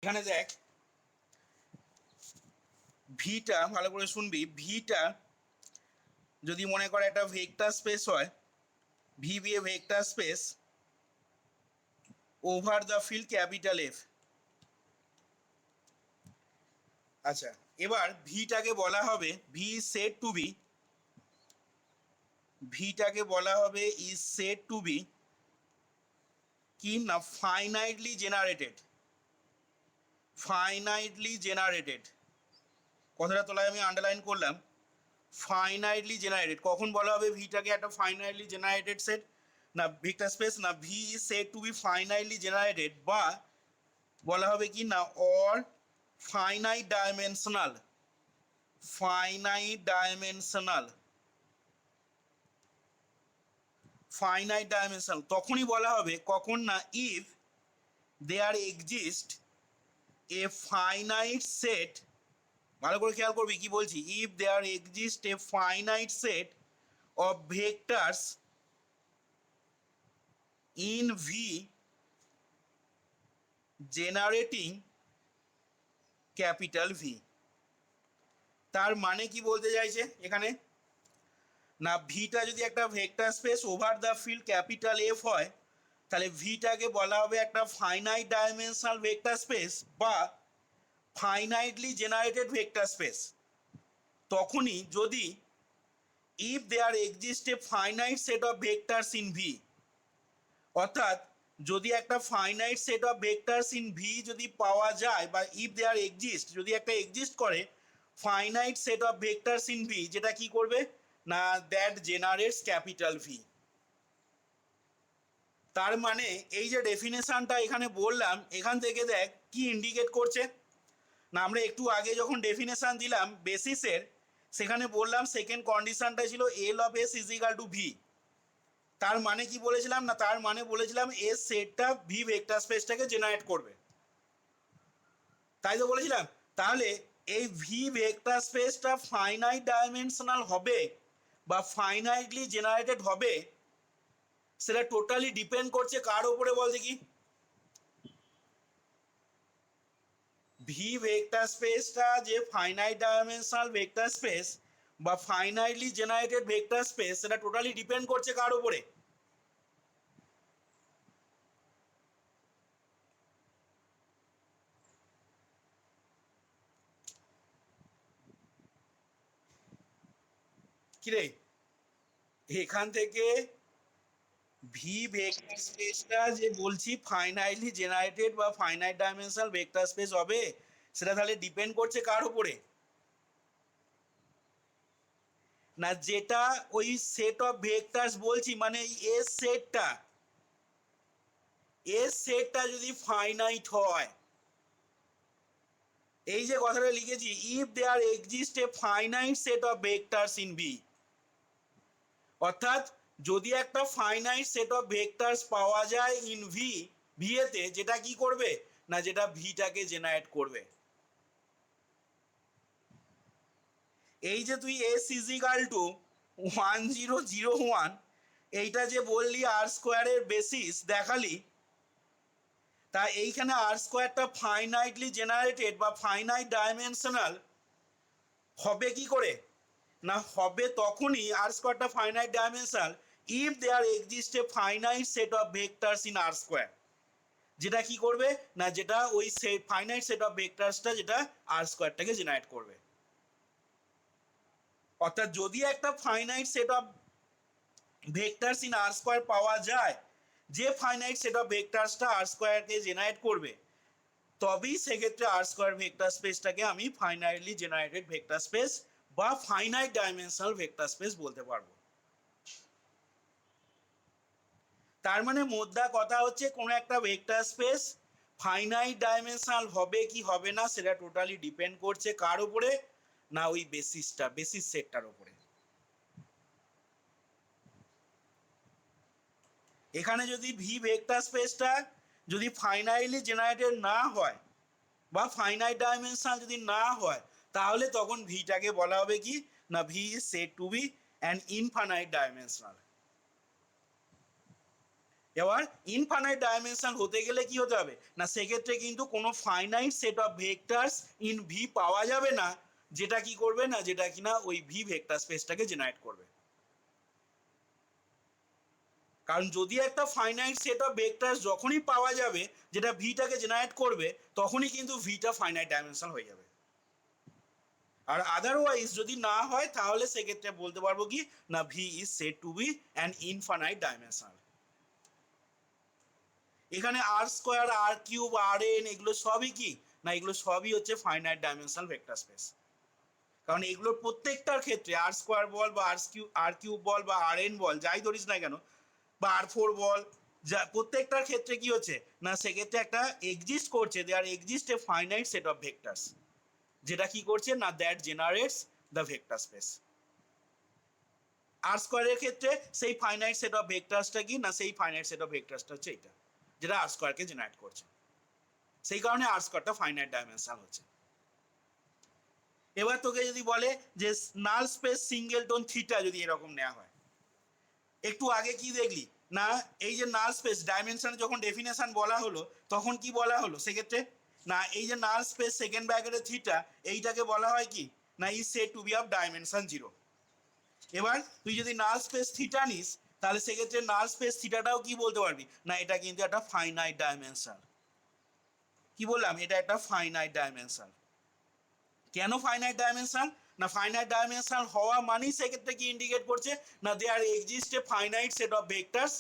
এখানে দেখ ভিটা ভালো করে শুনবি, ভিটা যদি মনে করে একটা ভেক্টর স্পেস হয়, V be a vector space over the field capital F. আচ্ছা, এবার ভিটাকে বলা হবে ভি সেড টু বি, ভিটাকে বলা হবে ইজ সেড টু বি কি না ফাইনাইটলি জেনারেটেড, ফাইনাইটলি জেনারেটেড, কথাটা তোলায় আমি আন্ডারলাইন করলাম, ফাইনাইটলি জেনারেটেড। কখন বলা হবে ভিটাকে একটা ফাইনাইটলি জেনারেটেড সেট না ভেক্টর স্পেস, না V is said to be finitely generated, বা বলা হবে কি না or finite dimensional, finite dimensional, finite dimensional. তখনই বলা হবে কখন না if there exist a finite set, ভালো করে খেয়াল করবি কি বলছি, if there exist a finite set of vectors in V generating capital V. তার মানে কি বলতে চাইছে এখানে না ভিটা যদি একটা vector space over the field capital F হয়, তাহলে ভিটাকে বলা হবে একটা ফাইনাইট ডাইমেনশনাল ভেক্টর স্পেস বা ফাইনাইটলি জেনারেটেড ভেক্টর স্পেস তখনই যদি if there exist a finite set of vectors in V, অর্থাৎ যদি একটা finite set of vectors in V যদি পাওয়া যায়, বা ইফ দেয়ার এক্সিস্ট যদি একটা এক্সিস্ট করে finite set of vectors in V, যেটা কি করবে না দ্যাট জেনারেটস ক্যাপিটাল ভি। তার মানে এই যে ডেফিনেশনটা এখানে বললাম, এখান থেকে দেখ কি ইন্ডিকেট করছে না, আমরা একটু আগে যখন ডেফিনেশন দিলাম বেসিসের, সেখানে বললাম সেকেন্ড কন্ডিশনটা ছিল এল of S is equal two V. তার মানে কি বলেছিলাম না, তার মানে বলেছিলাম এস সেটটা ভি ভেক্টর স্পেসটাকে জেনারেট করবে, তাই তো বলেছিলাম। তাহলে এই ভি ভেক্টর স্পেসটা ফাইনাইট ডাইমেনশনাল হবে বা ফাইনাইটলি জেনারেটেড হবে, সেটা টোটালি ডিপেন্ড করছে কার ওপরে বল দেখি। ভি ভেক্টর স্পেসটা যে ফাইনাইট ডাইমেনশনাল ভেক্টর স্পেস বা ফাইনাইটলি জেনারেটেড ভেক্টর স্পেস, সেটা টোটালি ডিপেন্ড করছে কার ওপরে, কিরে এখান থেকে ভি ভেক্টর স্পেসটা যে বলছি ফাইনাইটলি জেনারেটেড বা ফাইনাইট ডাইমেনশনাল ভেক্টর স্পেস হবে, সেটা তাহলে ডিপেন্ড করছে কার উপরে না যেটা ওই সেট অফ ভেক্টরস বলছি, মানে এস সেটটা, এস সেটটা যদি ফাইনাইট হয়, এই যে কথাটা লিখেছি if there exist a finite set of vectors in V, অর্থাৎ যদি একটা ফাইনাইট সেট অফ ভেক্টরস পাওয়া যায় ইন ভি, ভিএতে, যেটা কি করবে না যেটা ভিটাকে জেনারেট করবে। এই যে তুই এস ইজিক্যাল টু 1001 এইটা যে বললি আর স্কোয়ারের বেসিস দেখালি, তা এইখানে আর স্কোয়ারটা ফাইনাইটলি জেনারেটেড বা ফাইনাইট ডাইমেনশনাল হবে কি করে না, হবে তখনই আর স্কোয়ারটা finite dimensional if there exist a finite set of vectors in R square, যেটা কি করবে না যেটা ওই ফাইনাইট সেট অফ ভেক্টরসটা যেটা আর স্কোয়ারটাকে জেনারেট করবে। অর্থাৎ যদি একটা finite set of vectors in R square পাওয়া যায়, যে ফাইনাইট সেট অফ ভেক্টরসটা আর স্কোয়ারকে জেনারেট করবে, তবেই সেক্ষেত্রে আর স্কোয়ার ভেক্টর স্পেসটাকে আমি ফাইনাইটলি জেনারেটেড ভেক্টর স্পেস বা ফাইনাইট ডাইমেনশনাল ভেক্টর স্পেস বলতে পারবো। তার মানে মোদ্দা কথা হচ্ছে কোনো একটা ভেক্টর স্পেস ফাইনাইট ডাইমেনশনাল হবে কি হবে না, সেটা টোটালি ডিপেন্ড করছে কার উপরে না ওই বেসিসটা, বেসিস সেটটার উপরে। এখানে যদি ভি ভেক্টর স্পেসটা যদি ফাইনাইটলি জেনারেটেড না হয় বা ফাইনাইট ডাইমেনশনাল যদি না হয়, তাহলে তখন ভিটাকে বলা হবে কি না V is said to be an infinite dimensional. এবার ইনফাইনাইট ডাইমেনশন হতে গেলে কি হতে হবে না, সেক্ষেত্রে কিন্তু কোনো finite set of vectors in V পাওয়া যাবে না, যেটা কি করবে না, যেটা কিনা ওই ভি ভেক্টর স্পেসটাকে জেনারেট করবে। কারণ যদি একটা ফাইনাইট সেট অফ ভেক্টরস যখনই পাওয়া যাবে যেটা ভিটাকে জেনারেট করবে, তখনই কিন্তু ভিটা ফাইনাইট ডাইমেনশন হয়ে যাবে। আর আদারওয়াইজ যদি না হয় তাহলে সেক্ষেত্রে বলতে পারবো কি না, V is said to be an infinite dimensional. এখানে আর স্কোয়ার, আর কিউব, আর এন এগুলো সবই কি না, এগুলো সবই হচ্ছে ফাইনাইট ডাইমেনশনাল ভেক্টর স্পেস। কারণ এগুলোর প্রত্যেকটার ক্ষেত্রে আর স্কোয়ার বল বা আর কিউব বল বা আর এন বল যাই ধরিস না কেন, বা আর ফোর বল, যা প্রত্যেকটার ক্ষেত্রে কি হচ্ছে না, সেক্ষেত্রে একটা এক্সিস্ট করছে, they are exist a finite set of vectors, যেটা কি করছে না, that generates the vector space. R স্কোয়ারের ক্ষেত্রে সেই ফাইনাইট সেট অফ ভেক্টরসটা কি না, সেই ফাইনাইট সেট অফ ভেক্টরসটা হচ্ছে এটা, যেটা আর স্কোয়ারকে জেনারেট করছে। সেই কারণে আর স্কোয়ারটা ফাইনাইট ডাইমেনশনাল হচ্ছে। এবার তোকে যদি বলে যে নাল স্পেস সিঙ্গেলটন থিটা যদি এরকম নেওয়া হয়, একটু আগে কি দেখলি না, এই যে নাল স্পেস ডাইমেনশন যখন ডেফিনেশন বলা হলো তখন কি বলা হলো সেক্ষেত্রে না, এই যে নাল স্পেস সেকেন্ড ব্র্যাকেটের থিটা, এইটাকে বলা হয় কি না, is said to be of dimension 0। এবার তুই যদি নাল স্পেস থিটা নিস, তাহলে সেক্ষেত্রে নাল স্পেস থিটাটাও কি বলতে পারবি না, এটা কিন্তু একটা ফাইনাইট ডাইমেনশন। কি বললাম, এটা একটা ফাইনাইট ডাইমেনশন। কেন ফাইনাইট ডাইমেনশন না, ফাইনাইট ডাইমেনশন হওয়া মানেই সেক্ষেত্রে কি ইন্ডিকেট করছে না, they are exist a finite set of vectors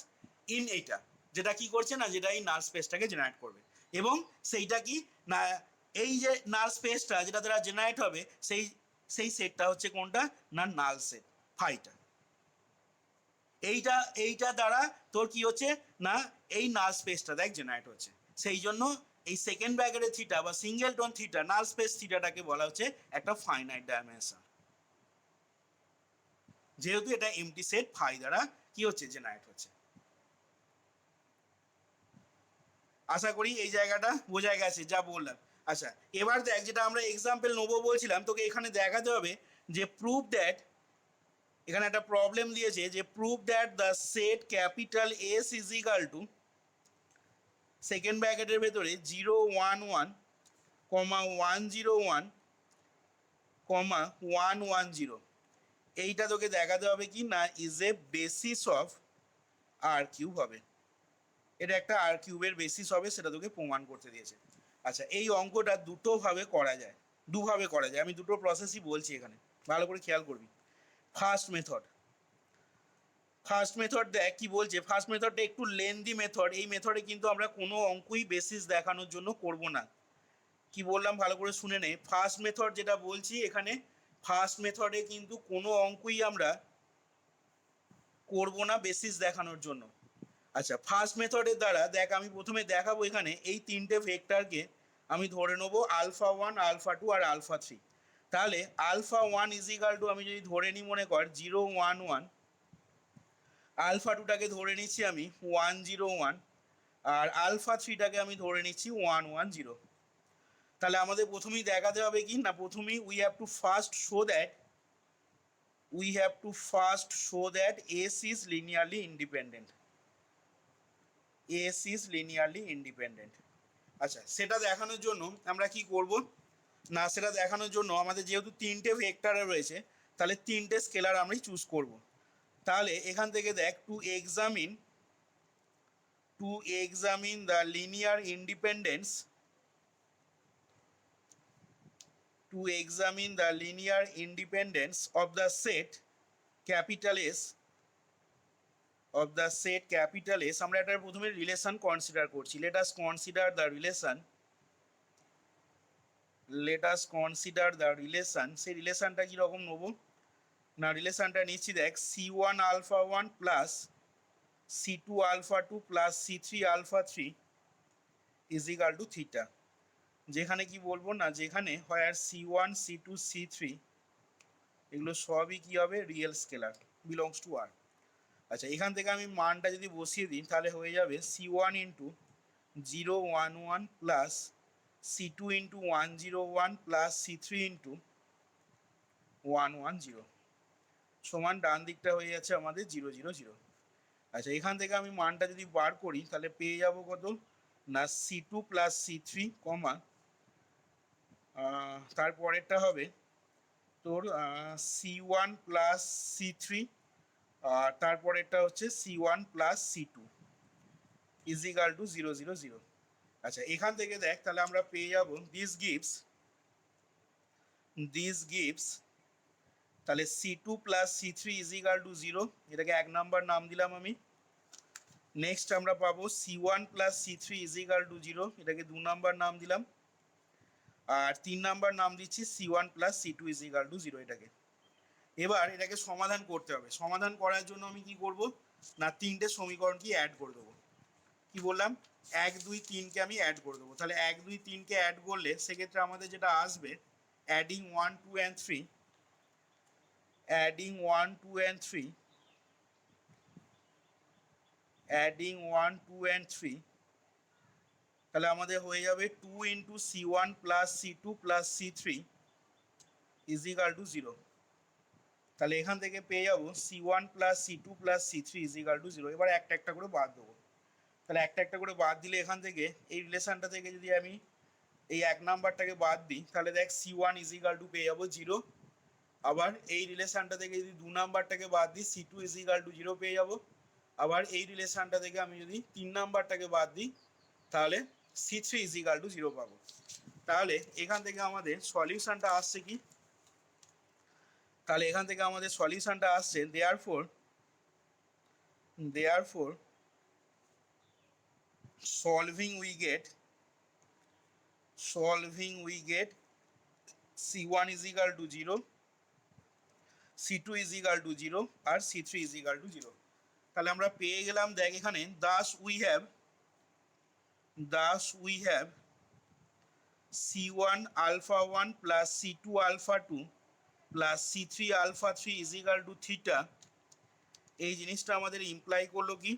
in এইটা, যেটা কি করছে না, যেটা এই নাল স্পেসটাকে জেনারেট করবে। এবং সেইটা কি না, এই যে নাল স্পেসটা যেটা দ্বারা জেনারেট হবে, সেই সেই সেটটা হচ্ছে কোনটা না, নাল সেট ফাইটা। এইটা এইটা দ্বারা তোর কি হচ্ছে না, এই নাল স্পেসটা দেখ জেনারেট হচ্ছে। সেই জন্য এই সেকেন্ড ব্র্যাকেটের থিটা বা সিঙ্গেলটন থিটা, নাল স্পেস থিটাটাকে বলা হচ্ছে একটা ফাইনাইট ডাইমেনশন, যেহেতু এটা এমটি সেট ফাই দ্বারা কি হচ্ছে জেনারেট হচ্ছে। আশা করি এই জায়গাটা বোঝা গেছে যা বললাম। আচ্ছা, এবার দেখ যেটা আমরা এক্সাম্পল নেবো বলছিলাম, তোকে এখানে দেখাতে হবে যে প্রুভ দ্যাট, এখানে একটা প্রবলেম দিয়েছে যে prove that the set capital S is equal to second ব্র্যাকেটের ভেতরে 011, 101, 110, এইটা তোকে দেখাতে হবে কি না, is a basis of R cube হবে। এটা একটা আর কিউবের বেসিস হবে, সেটা তোকে প্রমাণ করতে দিয়েছে। আচ্ছা, এই অঙ্কটা দুটোভাবে করা যায়, দুভাবে করা যায়। আমি দুটো প্রসেসই বলছি এখানে, ভালো করে খেয়াল করবি। ফার্স্ট মেথড, ফার্স্ট মেথড দেখ কি বলছে। ফার্স্ট মেথডটা একটু লেন্দি মেথড। এই মেথডে কিন্তু আমরা কোনো অঙ্কই বেসিস দেখানোর জন্য করব না। কি বললাম ভালো করে শুনে নে। ফার্স্ট মেথড যেটা বলছি এখানে, ফার্স্ট মেথডে কিন্তু কোনো অঙ্কই আমরা করব না বেসিস দেখানোর জন্য। আচ্ছা, ফার্স্ট মেথডের দ্বারা দেখ, আমি প্রথমে দেখাবো এখানে এই তিনটে ভেক্টরকে আমি ধরে নেবো আলফা 1, আলফা 2 আর আলফা 3। তাহলে আলফা 1 ইজ ইকাল টু, আমি যদি ধরে নিই মনে কর 011, আলফা 2টাকে ধরে নিচ্ছি আমি 101, আর আলফা 3টাকে আমি ধরে নিচ্ছি 110। তাহলে আমাদের প্রথমেই দেখাতে হবে কি না, প্রথমেই we have two first show that S is linearly independent. S is linearly independent. আচ্ছা, সেটা দেখানোর জন্য আমরা কি করব না, সেটা দেখানোর জন্য আমাদের যেহেতু তিনটে ভেক্টর রয়েছে, তাহলে তিনটে স্কেলার আমরা চুজ করব। তাহলে এখান থেকে দেখ, two examine the linear independence, to examine the linear independence of the set capital S, আমরা একটা প্রথমে রিলেশন কনসিডার করছি। let us consider the relation। সেই রিলেশনটা কীরকম নেবো না, রিলেশনটা নিচ্ছি দেখ, C1 alpha 1 plus C2 alpha 2 plus C3 alpha 3 is equal two theta. যেখানে কি বলবো না, যেখানে হয় আর C1, C2, C3 এগুলো সবই কি হবে, রিয়েল স্কেলার, বিলংস টু আর। আচ্ছা, এখান থেকে আমি মানটা যদি বসিয়ে দিই তাহলে হয়ে যাবে C1 into 011 plus C2 into 101 plus C3 into 110 সমান ডান দিকটা হয়ে যাচ্ছে আমাদের 000। আচ্ছা, এখান থেকে আমি মানটা যদি বার করি তাহলে পেয়ে যাব কত না C2 প্লাস C3 কমা তারপরেরটা হবে তোর C1 প্লাস C3 আর তারপরেরটা হচ্ছে C1 plus C2 is equal to 0 0 0। আচ্ছা, এখান থেকে দেখ তাহলে আমরা পেয়ে যাব দিস গিভস তাহলে C2 plus C3 equal to 0, এটাকে 1 নাম্বার নাম দিলাম আমি। নেক্সট আমরা পাবো C1 plus C3 equal to 0, এটাকে 2 নাম্বার নাম দিলাম। আর 3 নাম্বার নাম দিচ্ছি C1 plus C2 is equal to 0 এটাকে। এবার এটাকে সমাধান করতে হবে। সমাধান করার জন্য আমি কি করব না তিনটে সমীকরণকে অ্যাড করে দেবো। কি বললাম 1 2 3 কে আমি অ্যাড করে দেবো। তাহলে 1 2 3 কে অ্যাড করলে সেক্ষেত্রে আমাদের যেটা আসবে adding 1 2 and 3 adding 1 2 and 3 adding 1 2 and 3 তাহলে আমাদের হয়ে যাবে 2 into C1 plus C2 plus C3 equal to 0। তাহলে এখান থেকে পেয়ে যাবো C1 plus C2 plus C3 equal to 0। এবার একটা একটা করে বাদ দেবো। তাহলে একটা একটা করে বাদ দিলে এখান থেকে এই রিলেশনটা থেকে যদি আমি এই 1 নাম্বারটাকে বাদ দিই তাহলে দেখ C1 ইজিক্যাল টু পেয়ে যাবো 0। আবার এই রিলেশনটা থেকে যদি 2 নাম্বারটাকে বাদ দিই C2 ইজিক্যাল টু 0 পেয়ে যাবো। আবার এই রিলেশনটা থেকে আমি যদি 3 নাম্বারটাকে বাদ দিই তাহলে C3 ইজিক্যাল টু 0 পাবো। তাহলে এখান থেকে আমাদের সলিউশনটা আসছে কি, তাহলে এখান থেকে আমাদের সলিউশনটা আসছে therefore solving we get C1 is equal to 0, C2 is equal to 0 আর C3 is equal to 0। তাহলে আমরা পেয়ে গেলাম দেখ এখানে thus we have C1 alpha 1 plus C2 alpha 2 plus C3 alpha 3 is equal to theta। এই জিনিসটা আমাদের ইমপ্লাই করলো কি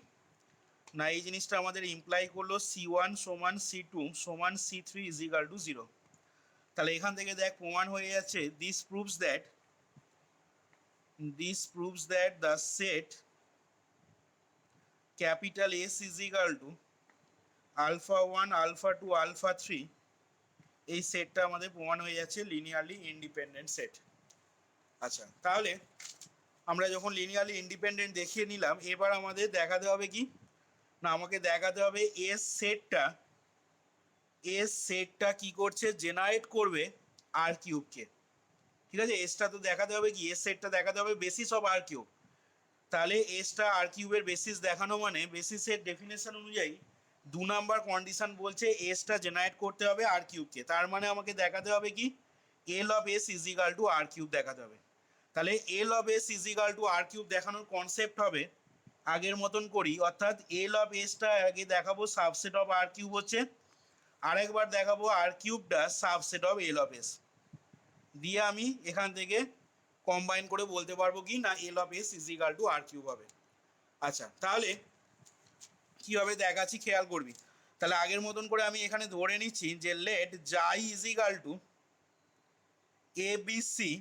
না এই জিনিসটা আমাদের ইমপ্লাই করলো C1 সমান C2 সমান C3 is equal to 0। তাহলে এখান থেকে দেখ প্রমাণ হয়ে যাচ্ছে this proves that the set capital S is equal to alpha 1 alpha 2 alpha 3 এই সেটটা আমাদের প্রমাণ হয়ে যাচ্ছে লিনিয়ারলি ইন্ডিপেন্ডেন্ট সেট। আচ্ছা, তাহলে আমরা যখন লিনিয়ারলি ইন্ডিপেন্ডেন্ট দেখিয়ে নিলাম এবার আমাদের দেখাতে হবে কি না আমাকে দেখাতে হবে এস সেটটা কি করছে জেনারেট করবে আর কিউবকে। ঠিক আছে, এসটা তো দেখাতে হবে কি এস সেটটা দেখাতে হবে বেসিস অফ আর কিউব। তাহলে এসটা আর কিউবের বেসিস দেখানো মানে বেসিসের ডেফিনেশন অনুযায়ী 2 নাম্বার কন্ডিশন বলছে এসটা জেনারেট করতে হবে আর কিউবকে। তার মানে আমাকে দেখাতে হবে কি L of S is equal to R cube দেখাতে হবে। তাহলে L of S is equal to R cube দেখানোর কনসেপ্ট হবে আগের মতন করি, অর্থাৎ এল অফ এসটা আগে দেখাবো সাবসেট অফ আর কিউব হচ্ছে, আরেকবার দেখাবো আর কিউবটা subset of L of S দিয়ে আমি এখান থেকে কম্বাইন করে বলতে পারবো কি না L of S is equal to R cube হবে। আচ্ছা, তাহলে কীভাবে দেখাচ্ছি খেয়াল করবি। তাহলে আগের মতন করে আমি এখানে ধরে নিচ্ছি যে let xi is equal to a b c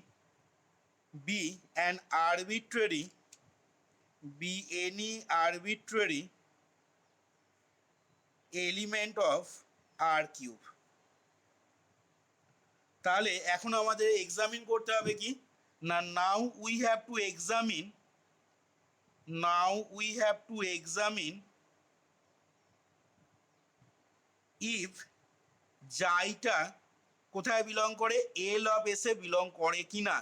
be an arbitrary be any arbitrary element of R cube। তাহলে এখন আমাদের এক্সামিন করতে হবে কি না now we have to examine if জাইটা কোথায় বিলং করে এল অফ এস এ বিলং করে কি না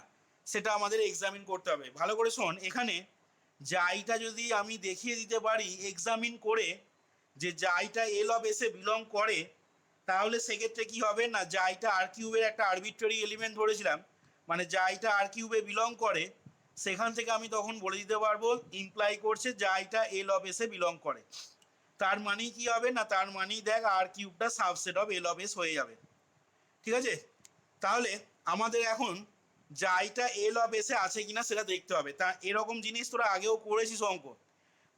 সেটা আমাদের এক্সামিন করতে হবে। ভালো করে শোন, এখানে জাইটা যদি আমি দেখিয়ে দিতে পারি এক্সামিন করে যে জাইটা এল অফ এসে বিলং করে তাহলে সেক্ষেত্রে কি হবে না জাইটা আর কিউবের একটা আরবিট্রারি এলিমেন্ট ধরেছিলাম মানে জাইটা আর কিউবে বিলং করে সেখান থেকে আমি তখন বলে দিতে পারবো ইমপ্লাই করছে জাইটা এল অফ এসে বিলং করে। তার মানেই কি হবে না তার মানেই দেখ আর কিউবটা subset of L of S হয়ে যাবে। ঠিক আছে, তাহলে আমাদের এখন জাইটা এল অফ এসে আছে কিনা সেটা দেখতে হবে। তা এরকম জিনিস তোরা আগেও করেছিস অঙ্ক,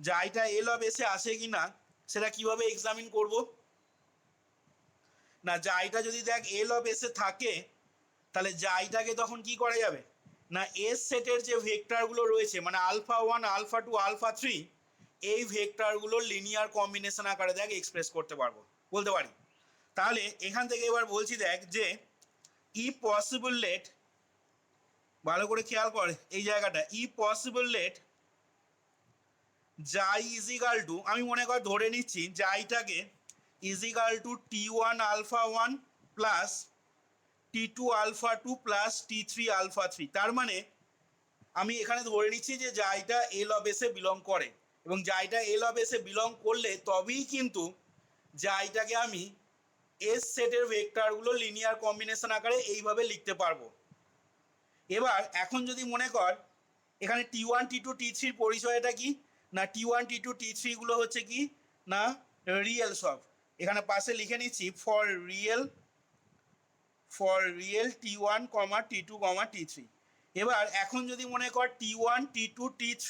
জাইটা এল অফ এসে আছে কিনা সেটা কিভাবে এক্সামিন করব না জাইটা যদি দেখ এল অফ এসে থাকে তাহলে জাইটাকে তখন কি করা যাবে না এস সেটের যে ভেক্টরগুলো রয়েছে মানে আলফা 1 আলফা 2 আলফা 3 এই ভেক্টরগুলো লিনিয়ার কম্বিনেশন আকারে দেখ এক্সপ্রেস করতে পারবো, বলতে পারি। তাহলে এখান থেকে এবার বলছি দেখ যে ই পসিবল লেট, ভালো করে খেয়াল কর এই জায়গাটা, ই possible let xi equal to, আমি মনে কর ধরে নিচ্ছি জাইটাকে equal to T1 alpha 1 plus T2 alpha 2 plus T3 alpha 3। তার মানে আমি এখানে ধরে নিচ্ছি যে জাইটা এল অফ এসে বিলং করে, এবং জাইটা এল অফ এসে বিলং করলে তবেই কিন্তু জাইটাকে আমি এস সেটের ভেক্টরগুলো লিনিয়ার কম্বিনেশন আকারে এইভাবে লিখতে পারবো। এবার এখন যদি মনে কর এখানে T1 T2 T3 পরিচয়টা কি, না T1 T2 T3 গুলো হচ্ছে কি না রিয়েল সব, এখানে পাশে লিখে নিচ্ছি for real T1, T2, T3। এবার এখন যদি মনে কর T1 T2 T3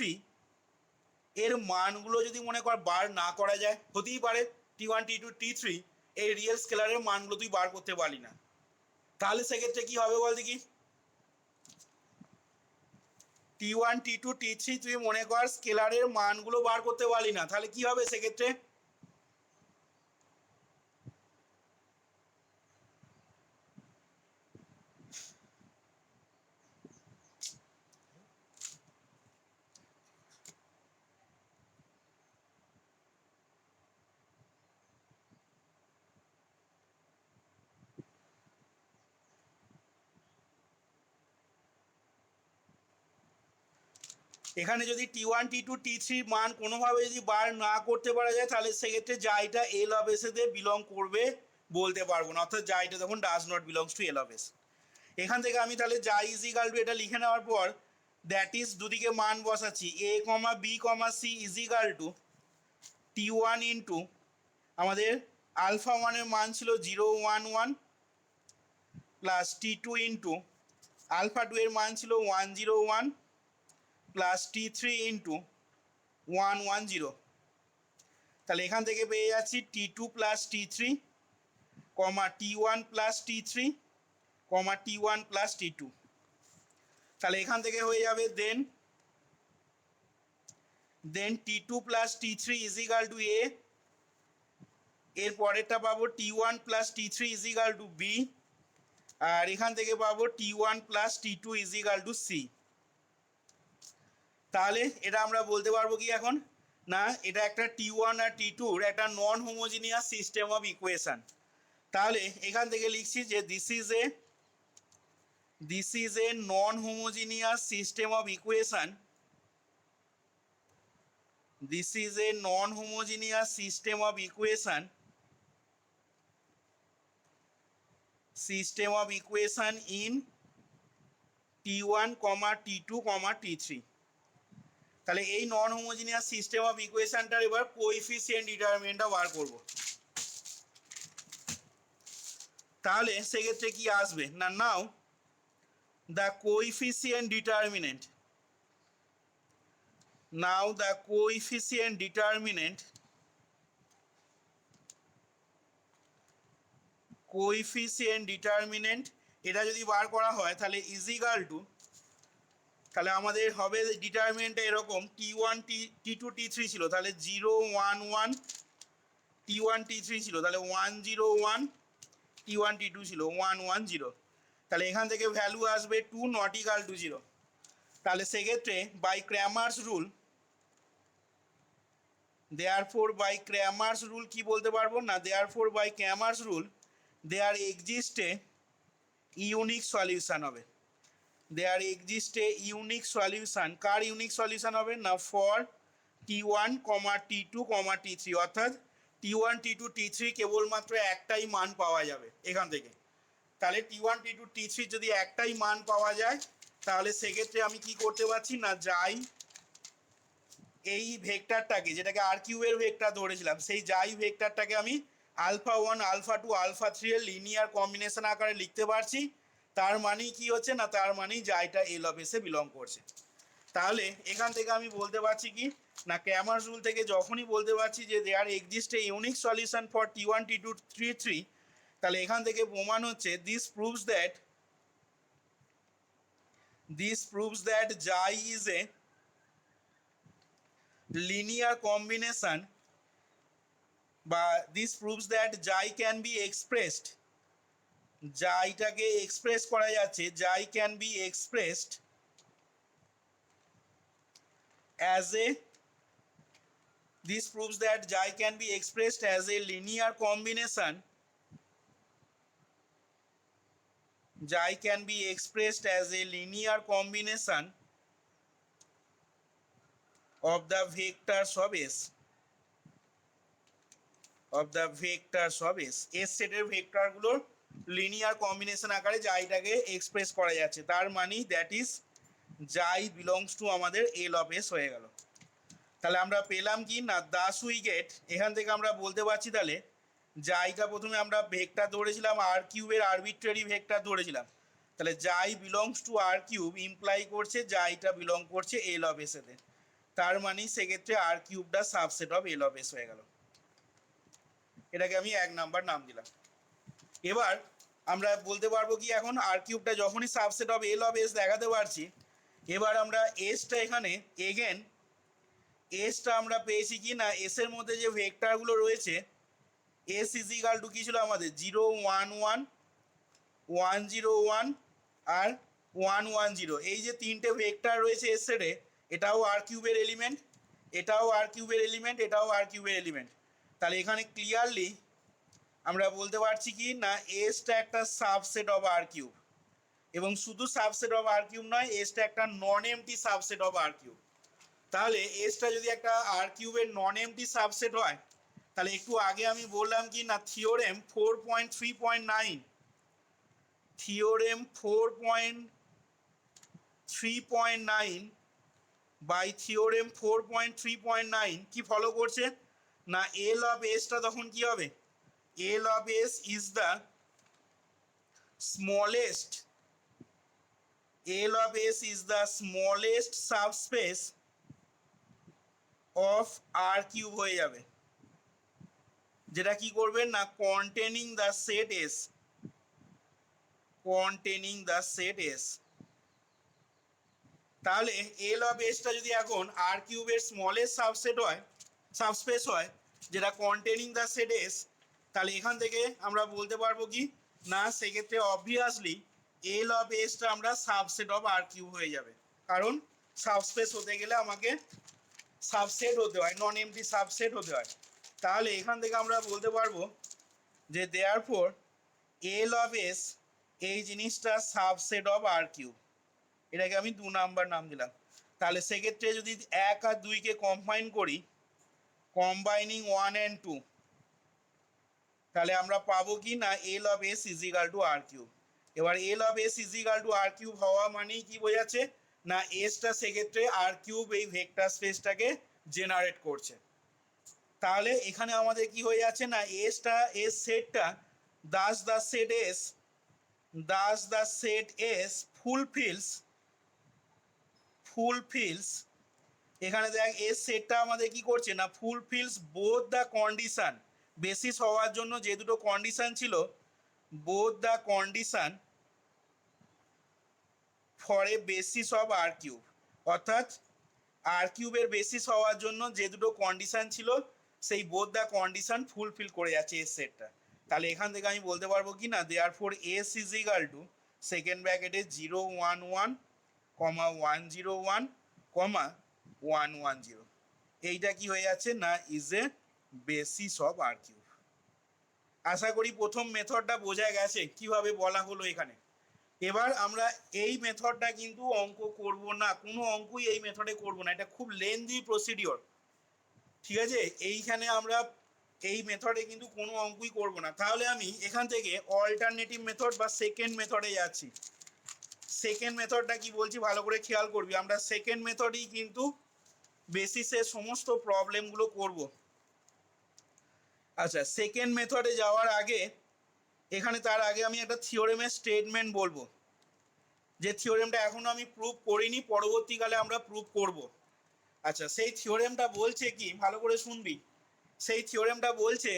এর মানগুলো যদি মনে কর বার না করা যায়, হতেই পারে T1 T2 T3 এই রিয়েল স্কেলারের মানগুলো তুই বার করতে পারলি না, তাহলে সেক্ষেত্রে কি হবে বল দেখি। T1 T2 T3 তুই মনে কর স্কেলারের মানগুলো বার করতে পারলি না, তাহলে কি হবে সেক্ষেত্রে? এখানে যদি T1 T2 T3 মান কোনোভাবে যদি বার না করতে পারা যায়, তাহলে সেক্ষেত্রে জাইটা এল অফ এসে বিলং করবে বলতে পারবো না, অর্থাৎ জাইটা তখন does not belongs to L of S. এখান থেকে আমি তাহলে জাই ইজিক্যাল টু এটা লিখে নেওয়ার পর দ্যাট ইজ দুদিকে মান বসাচ্ছি, A comma B comma C equal to T1 into আমাদের আলফা 1 মান ছিল 0 1 1 প্লাস T2 ইন্টু আলফা 2 মান ছিল 1 0 1 প্লাস T3 ইন্টু 1 1 0। তাহলে এখান থেকে পেয়ে যাচ্ছি T2 plus T3 comma T1 plus T3 comma T1 plus T2। তাহলে এখান থেকে হয়ে যাবে then T2 plus T3 equal to A, এর পরেরটা পাবো T1 plus T3 equal to B, আর এখান থেকে পাবো T1 plus T2 is equal two C. তাহলে এটা আমরা বলতে পারবো কি এখন, না এটা একটা T1 আর T2-র একটা non homogeneous system of equation. তাহলে এখান থেকে লিখছি যে this is a non homogeneous system of equation, this is a non homogeneous system of equation in T1, T2, T3। তাহলে এই নন হোমোজিনিয়াস সিস্টেম অফ ইকুয়েশনটার এবার কোএফিসিয়েন্ট ডিটারমিনেন্টটা বার করব। তাহলে সেক্ষেত্রে কি আসবে না, নাও দ্য কোএফিসিয়েন্ট ডিটারমিনেন্ট এটা যদি বার করা হয় তাহলে ইজিক্যাল টু, তাহলে আমাদের হবে ডিটারমিনেন্টটা এরকম T1 T2 T3 ছিল, তাহলে 0 1 1 T1 T3 ছিল, তাহলে 1 0 1 T1 T2 ছিল 1 1 0। তাহলে এখান থেকে ভ্যালু আসবে 2 নট ইকাল টু 0। তাহলে সেক্ষেত্রে by Cramer's rule, therefore by Cramer's rule কি বলতে পারবো না, therefore by Cramer's rule there exist a unique solution হবে, there exist a unique solution. কার ইউনিক সলিউশন হবে না, ফর T1, T2, T3, অর্থাৎ T1 T2 T3 কেবলমাত্র একটাই মান পাওয়া যাবে এখান থেকে। তাহলে T1 T2 T3 যদি একটাই মান পাওয়া যায়, তাহলে সেক্ষেত্রে আমি কি করতে পারছি না, যাই এই ভেক্টরটাকে, যেটাকে আর কিউবের ভেক্টর ধরেছিলাম, সেই যাই ভেক্টরটাকে আমি আলফা 1 আলফা 2 আলফা 3 এর লিনিয়ার কম্বিনেশন আকারে লিখতে পারছি। তার মানেই কি হচ্ছে না, তার মানেই যাইটা এল অফ এসে বিলং করছে। তাহলে এখান থেকে আমি বলতে পারছি কি না, ক্র্যামার্স রুল থেকে যখনই বলতে পারছি যে there exist a unique solution for T1 T2 T3, তাহলে এখান থেকে প্রমাণ হচ্ছে this proves that xi is a linear combination বা this proves that xi can be expressed, xi-টাকে এক্সপ্রেস করা যাচ্ছে, xi can be expressed as a, this proves that xi can be expressed as a linear combination, xi can be expressed as a linear combination of the vectors of S, of the vectors of S, S সেটের ভেক্টরগুলোর linear combination আকারে জাইটাকে express করা যাচ্ছে, তার মানে that is জাই belongs two আমাদের এল of S হয়ে গেল। তাহলে আমরা পেলাম কি না, দাস উই গেট, এখান থেকে আমরা বলতে পারছি তাহলে জাইটা প্রথমে আমরা ভেক্টর ধরেছিলাম আর কিউবের আরবিট্রারি ভেক্টর ধরেছিলাম, তাহলে xi belongs to R cube imply করছে জাইটা বিলং করছে এল অফ এস এতে, তার মানে সেক্ষেত্রে আর কিউবটা subset of L of S হয়ে গেল। এটাকে আমি 1 নাম্বার নাম দিলাম। এবার আমরা বলতে পারবো কি, এখন আর কিউবটা যখনই subset of L of S দেখাতে পারছি, এবার আমরা এসটা এখানে এগেন এসটা আমরা পেয়েছি কি না, এসের মধ্যে যে ভেক্টরগুলো রয়েছে এস ইজিক্যাল টু কি ছিল আমাদের 0 1 1 1 0 1 আর 1 1 0, এই যে তিনটে ভেক্টর রয়েছে এস সেটে, এটাও আর কিউবের এলিমেন্ট, এটাও আর কিউবের এলিমেন্ট, এটাও আর কিউবের এলিমেন্ট। তাহলে এখানে ক্লিয়ারলি আমরা বলতে পারছি কি না, এসটা একটা সাবসেট অফ আর কিউব, এবং শুধু সাবসেট অফ আর কিউব নয়, এসটা একটা non empty subset of R cube. তাহলে এসটা যদি একটা আর কিউবের নন এমটি সাবসেট হয়, তাহলে একটু আগে আমি বললাম কি না, থিওরেম 4.3.9, থিওরেম 4.3.9 বাই থিওরেম 4.3.9 কি ফলো করছে না, এল অফ এসটা তখন কি হবে, L of S is the smallest, L of S is the smallest subspace of R cube হয়ে যাবে, যেটা কি করবেন না, containing the set S, containing the set S. তাহলে এল অফ এসটা যদি এখন আর কিউবের স্মলেস্ট সাবসেট হয়, সাবস্পেস হয়, যেটা কন্টেনিং দ্য সেট এস, তাহলে এখান থেকে আমরা বলতে পারবো কি না, সেক্ষেত্রে অবভিয়াসলি এল অফ এসটা আমরা সাবসেট অফ আর কিউব হয়ে যাবে, কারণ সাবস্পেস হতে গেলে আমাকে সাবসেট হতে হয়, নন এমটি সাবসেট হতে হয়। তাহলে এখান থেকে আমরা বলতে পারবো যে দেয়ারফর এল অফ এস এই জিনিসটা সাবসেট অফ আর কিউব, এটাকে আমি 2 নাম্বার নাম দিলাম। তাহলে সেক্ষেত্রে যদি 1 আর 2কে কম্বাইন করি, কম্বাইনিং 1 and 2, তাহলে আমরা পাবো কি না, L of S equal to R cube. এবার L of S equal to R cube হওয়া মানেই কি বোঝাচ্ছে না, এসটা সেক্ষেত্রে আর কিউব এই ভেক্টর স্পেসটাকে জেনারেট করছে। তাহলে এখানে আমাদের কি হয়ে যাচ্ছে না, এসটা এস সেটটা thus the set S, thus the set S fulfils, এখানে দেখ এস সেটটা আমাদের কি করছে না, fulfils both the condition, basis হওয়ার জন্য যে দুটো কন্ডিশন ছিল, both the condition for a basis of R cube, অর্থাৎ আর কিউবের বেসিস হওয়ার জন্য যে দুটো কন্ডিশন ছিল, সেই বোথ দ্য কন্ডিশন ফুলফিল করে যাচ্ছে এস সেটটা। তাহলে এখান থেকে আমি বলতে পারবো কি না, therefore S is equal to second ব্র্যাকেটে 0 1 1 কমা 1 0 1 কমা 1 1 0, এইটা কি হয়ে যাচ্ছে না, is a basis of R cube. আশা করি প্রথম মেথডটা বোঝা গেছে কিভাবে বলা হলো এখানে। এবার আমরা এই মেথডটা কিন্তু অঙ্ক করব না, কোনো অঙ্কই এই মেথডে করব না, এটা খুব লেন্দি প্রসিডিওর, ঠিক আছে। এইখানে আমরা এই মেথডে কিন্তু কোনো অঙ্কই করব না। তাহলে আমি এখান থেকে অল্টারনেটিভ মেথড বা সেকেন্ড মেথডে যাচ্ছি। সেকেন্ড মেথডটা কি বলছি ভালো করে খেয়াল করবি, আমরা সেকেন্ড মেথডেই কিন্তু বেসিসের সমস্ত প্রবলেমগুলো করব। আচ্ছা, সেকেন্ড মেথডে যাওয়ার আগে এখানে তার আগে আমি একটা থিওরেমের স্টেটমেন্ট বলবো, যে থিওরেমটা এখনো আমি প্রুভ করিনি, পরবর্তীকালে আমরা প্রুভ করব। আচ্ছা, সেই থিওরেমটা বলছে কি, ভালো করে শুনবি। সেই থিওরেমটা বলছে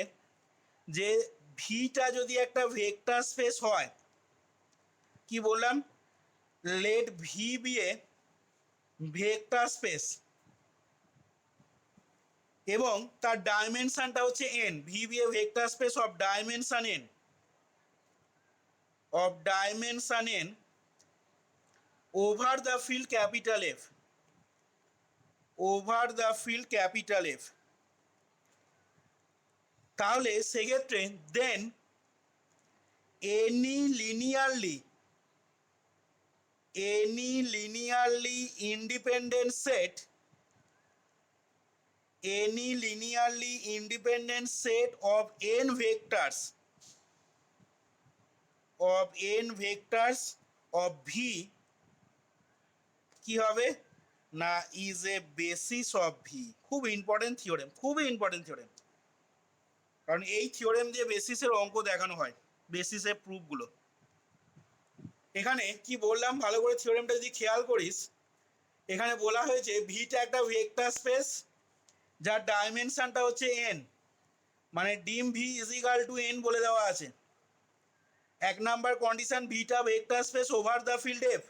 যে ভিটা যদি একটা ভেক্টর স্পেস হয়, কি বললাম, let V be a vector space, এবং তার ডাইমেনশনটা হচ্ছে n, V be a vector space of dimension n over the field capital F, over the field capital F। তাহলে সেক্ষেত্রে then any linearly independent set, any linearly independent set of n vectors of V কি হবে না is a basis of V। খুব important theorem, খুবই important theorem, কারণ এই theorem দিয়ে বেসিসের অঙ্ক দেখানো হয়, বেসিসের প্রুফগুলো। এখানে কি বললাম ভালো করে থিওরেমটা যদি খেয়াল করিস, এখানে বলা হয়েছে ভিটা একটা ভেক্টর স্পেস যার ডাইমেনশনটা হচ্ছে n, মানে ডিম V is equal two n বলে দেওয়া আছে। এক number condition Vita vector space over the field F,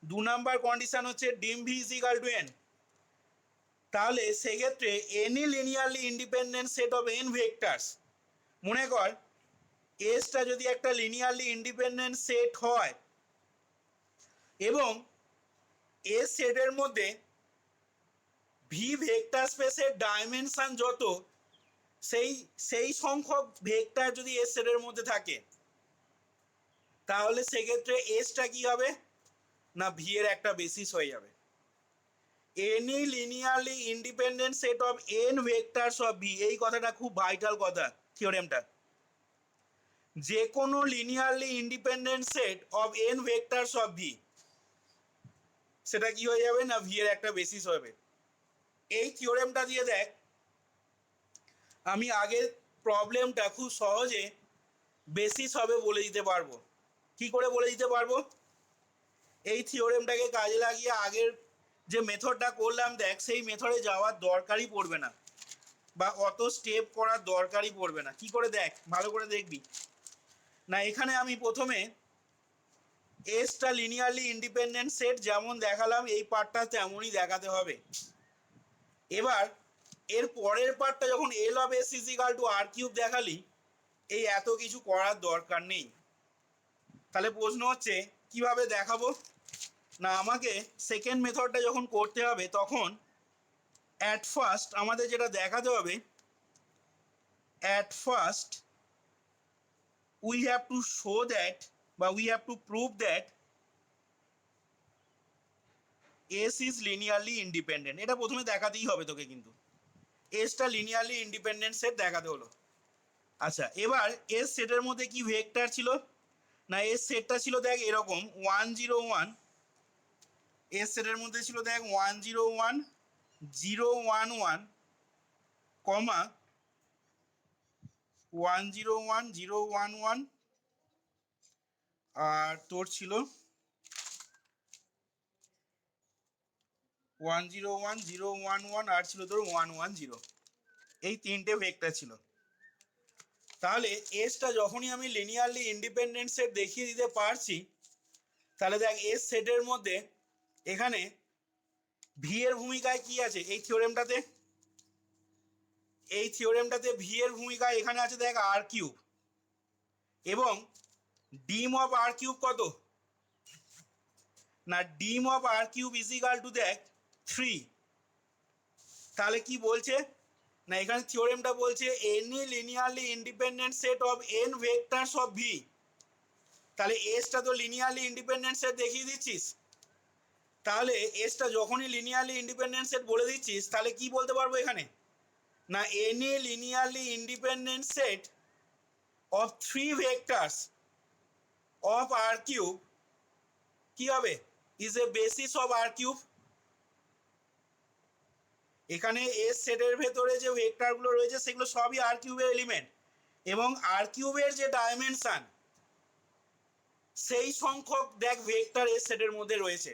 দু নাম্বার কন্ডিশন হচ্ছে ডিম V is equal two n। তাহলে সেক্ষেত্রে any linearly independent set of n vectors, মনে কর এসটা যদি একটা লিনিয়ারলি ইন্ডিপেন্ডেন্ট সেট হয় এবং এস সেটের মধ্যে ভি ভেক্টর স্পেসের ডাইমেনশন যত সেই সংখ্যক ভেক্টর যদি এস সেটের মধ্যে থাকে, তাহলে সেক্ষেত্রে এসটা কি হবে না ভি এর একটা বেসিস হয়ে যাবে। Any linearly independent set of n vectors of V, এই কথাটা খুব ভাইটাল কথা থিওরেমটা। যে কোনো linearly independent set of n vectors of V, সেটা কি হয়ে যাবে না ভি এর একটা বেসিস হবে। এই থিওরেমটা দিয়ে দেখ আমি আগের প্রবলেমটা খুব সহজে বেসিস হবে বলে দিতে পারবো। কি করে বলে দিতে পারবো? এই থিওরেমটাকে কাজে লাগিয়ে আগের যে মেথডটা করলাম দেখ, সেই মেথডে যাওয়ার দরকারই পড়বে না বা অত স্টেপ করার দরকারই পড়বে না। কি করে দেখ, ভালো করে দেখবি না। এখানে আমি প্রথমে এসটা লিনিয়ারলি ইন্ডিপেন্ডেন্ট সেট যেমন দেখালাম এই পার্টটা তেমনই দেখাতে হবে। এবার এর পরের পার্টটা যখন L of S is equal to R cube দেখালি, এই এত কিছু করার দরকার নেই। তাহলে প্রশ্ন হচ্ছে কিভাবে দেখাবো না, আমাকে সেকেন্ড মেথডটা যখন করতে হবে তখন অ্যাট ফার্স্ট আমাদের যেটা দেখাতে হবে, at first we have to show that বা we have to prove that S is linearly independent. এটা প্রথমে দেখাতেই হবে তোকে, কিন্তু এসটা লিনিয়ারলি ইন্ডিপেন্ডেন্ট সেট দেখাতে হলো। আচ্ছা, এবার এস সেটের মধ্যে কি ভেক্টর ছিল না, এস সেটটা ছিল দেখ এরকম 1 0 1, এস সেটের মধ্যে ছিল দেখ 1 0 1 0 1 1 কমা 1 0 1 0 1 1, আর তোর ছিল 1 0 1 0 1 1 আর ছিল তোর 1 1 0। এই তিনটে ভেক্টর ছিল। তাহলে এসটা যখনই আমি লিনিয়ারলি ইন্ডিপেন্ডেন্ট সেট দেখিয়ে দিতে পারছি, তাহলে দেখ এস সেটের মধ্যে এখানে ভি এর ভূমিকায় কি আছে এই থিওরেমটাতে, এই থিওরেমটাতে ভি এর ভূমিকায় এখানে আছে দেখ আর কিউব, এবং ডিম অফ আর কিউব কত না dim of R cube is equal to দেখ 3। তাহলে কি বলছে না, এখানে থিওরেমটা বলছে any linearly independent set of n vectors of V. তাহলে এসটা তো লিনিয়ারলি ইন্ডিপেন্ডেন্ট সেট দেখিয়ে দিচ্ছিস। তাহলে এসটা যখনই লিনিয়ারলি ইন্ডিপেন্ডেন্ট সেট বলে দিচ্ছিস, তাহলে কি বলতে পারবো এখানে না any linearly independent set of 3 vectors of R cube কি হবে is a basis of R cube. এখানে এস সেটের ভেতরে যে ভেক্টরগুলো রয়েছে সেগুলো সবই আর কিউবের এলিমেন্ট, এবং আর কিউবের যে ডাইমেনশন সেই সংখ্যক দেখ ভেক্টর এস সেটের মধ্যে রয়েছে।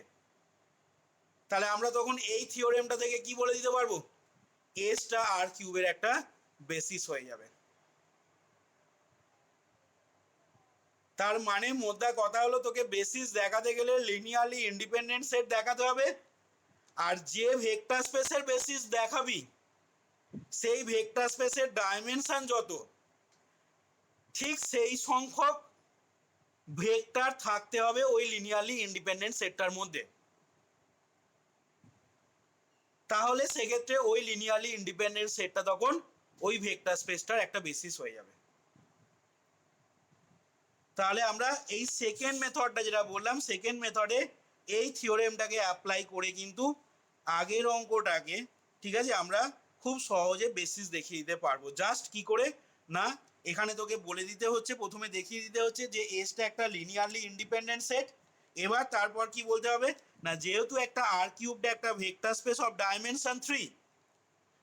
তাহলে আমরা তখন এই থিওরেমটা থেকে কি বলে দিতে পারবো, এসটা আর কিউবের একটা বেসিস হয়ে যাবে। তার মানে মোদ্দা কথা হলো তোকে বেসিস দেখাতে গেলে লিনিয়ারলি ইন্ডিপেন্ডেন্ট সেট দেখাতে হবে, আর যে ভেক্টর স্পেসের বেসিস দেখাবি সেই ভেক্টর স্পেসের ডাইমেনশন যত, ঠিক সেই সংখ্যক ভেক্টর থাকতে হবে ওই লিনিয়ারলি ইন্ডিপেন্ডেন্ট সেটটার মধ্যে। তাহলে সেক্ষেত্রে ওই লিনিয়ারলি ইন্ডিপেন্ডেন্ট সেটটা তখন ওই ভেক্টর স্পেসটার একটা বেসিস হয়ে যাবে। তাহলে আমরা এই সেকেন্ড মেথডটা যেটা বললাম, সেকেন্ড মেথডে এই থিওরেমটাকে অ্যাপ্লাই করে কিন্তু আগের অঙ্কটাকে, ঠিক আছে, আমরা খুব সহজে বেসিস দেখিয়ে দিতে পারবো। জাস্ট কি করে না, এখানে তোকে বলে দিতে হচ্ছে, প্রথমে দেখিয়ে দিতে হচ্ছে যে এসটা একটা লিনিয়ারলি ইন্ডিপেন্ডেন্ট সেট। এবার তারপর কি বলতে হবে না, যেহেতু একটা আর কিউবড একটা ভেক্টর স্পেস অফ ডাইমেনশন 3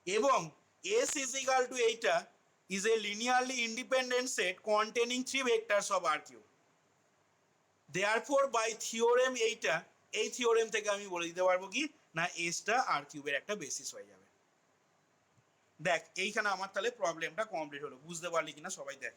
এবং এস ইজ ইকাল টু এইটা is a linearly independent set containing 3 vectors of R cube. Therefore by theorem এইটা, এই থিওরেম থেকে আমি বলে দিতে পারবো কি না, এসটা আর কিউবের একটা বেসিস হয়ে যাবে। দেখ এইখানে আমার তাহলে প্রবলেমটা কমপ্লিট হলো, বুঝতে পারলি কিনা সবাই দেখ।